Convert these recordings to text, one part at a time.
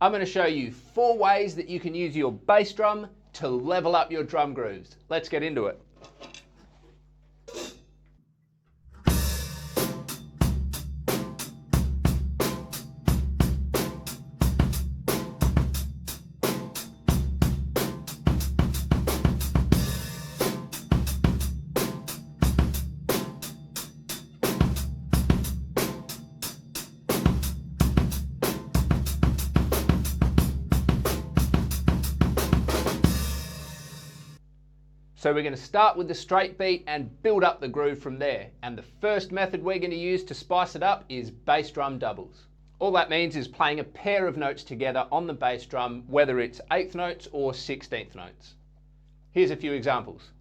I'm going to show you 4 ways that you can use your bass drum to level up your drum grooves. Let's get into it. So we're going to start with the straight beat and build up the groove from there. And the first method we're going to use to spice it up is bass drum doubles. All that means is playing a pair of notes together on the bass drum, whether it's 1/8 notes or 1/16 notes. Here's a few examples.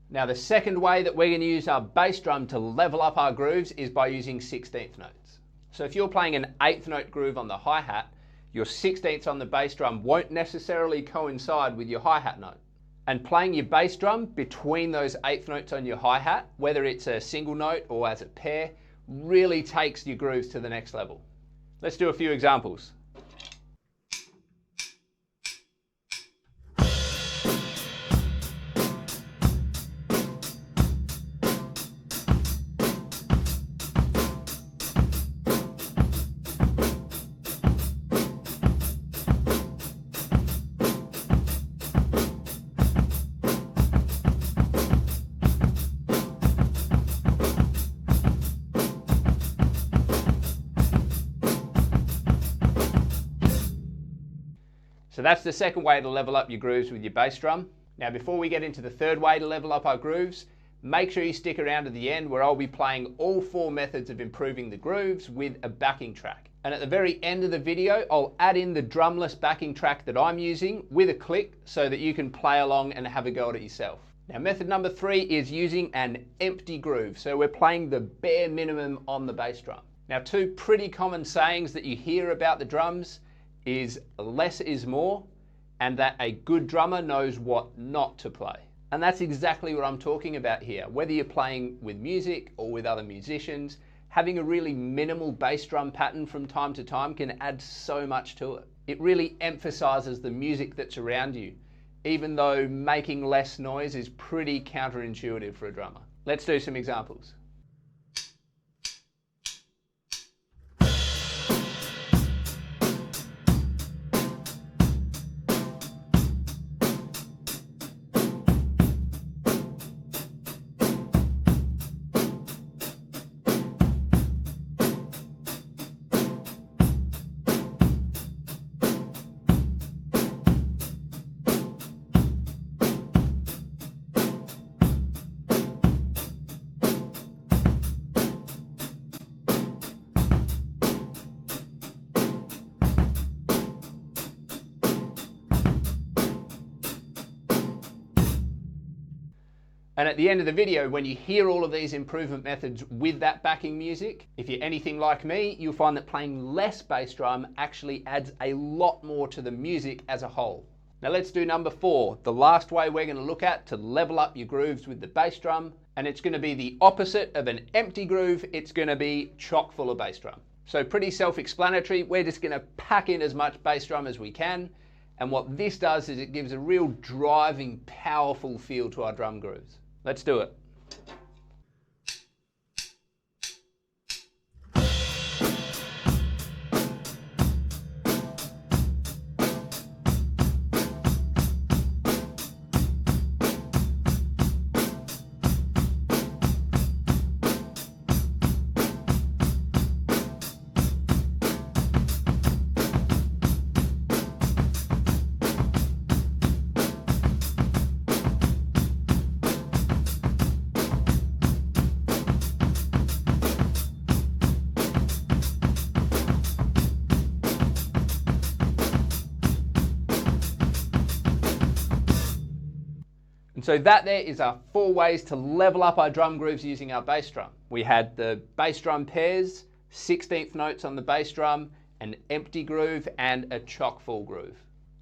Now the second way that we're going to use our bass drum to level up our grooves is by using 1/16 notes. So if you're playing an 1/8 note groove on the hi-hat, your 1/16 on the bass drum won't necessarily coincide with your hi-hat note. And playing your bass drum between those 1/8 notes on your hi-hat, whether it's a single note or as a pair, really takes your grooves to the next level. Let's do a few examples. So that's the second way to level up your grooves with your bass drum. Now before we get into the third way to level up our grooves, make sure you stick around to the end where I'll be playing all 4 methods of improving the grooves with a backing track. And at the very end of the video, I'll add in the drumless backing track that I'm using with a click so that you can play along and have a go at it yourself. Now method number 3 is using an empty groove. So we're playing the bare minimum on the bass drum. Now 2 pretty common sayings that you hear about the drums is less is more, and that a good drummer knows what not to play. And that's exactly what I'm talking about here. Whether you're playing with music or with other musicians, having a really minimal bass drum pattern from time to time can add so much to it. It really emphasizes the music that's around you, even though making less noise is pretty counterintuitive for a drummer. Let's do some examples. And at the end of the video, when you hear all of these improvement methods with that backing music, if you're anything like me, you'll find that playing less bass drum actually adds a lot more to the music as a whole. Now let's do number 4, the last way we're going to look at to level up your grooves with the bass drum. And it's going to be the opposite of an empty groove, it's going to be chock full of bass drum. So pretty self-explanatory, we're just going to pack in as much bass drum as we can. And what this does is it gives a real driving, powerful feel to our drum grooves. Let's do it. And so that there is our 4 ways to level up our drum grooves using our bass drum. We had the bass drum pairs, 16th notes on the bass drum, an empty groove, and a chock-full groove.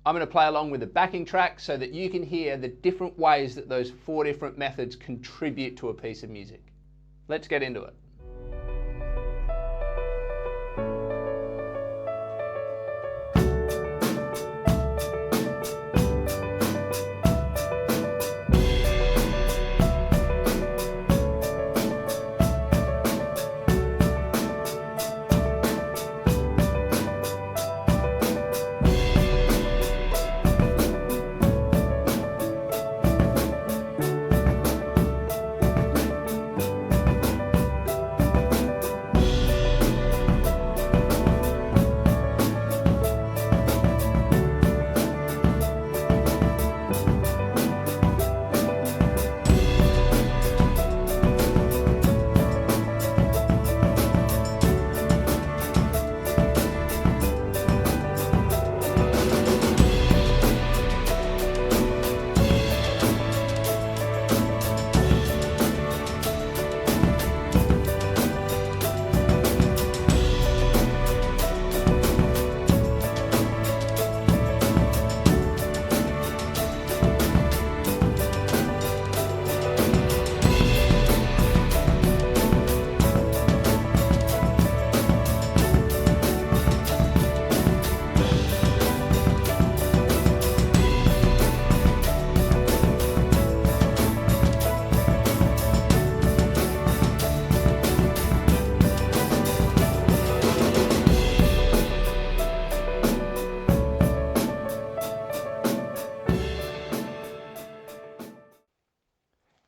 I'm going to play along with the backing track so that you can hear the different ways that those 4 different methods contribute to a piece of music. Let's get into it.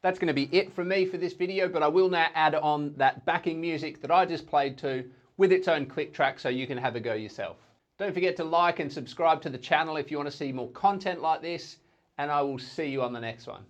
That's going to be it from me for this video, but I will now add on that backing music that I just played to with its own click track so you can have a go yourself. Don't forget to like and subscribe to the channel if you want to see more content like this, and I will see you on the next one.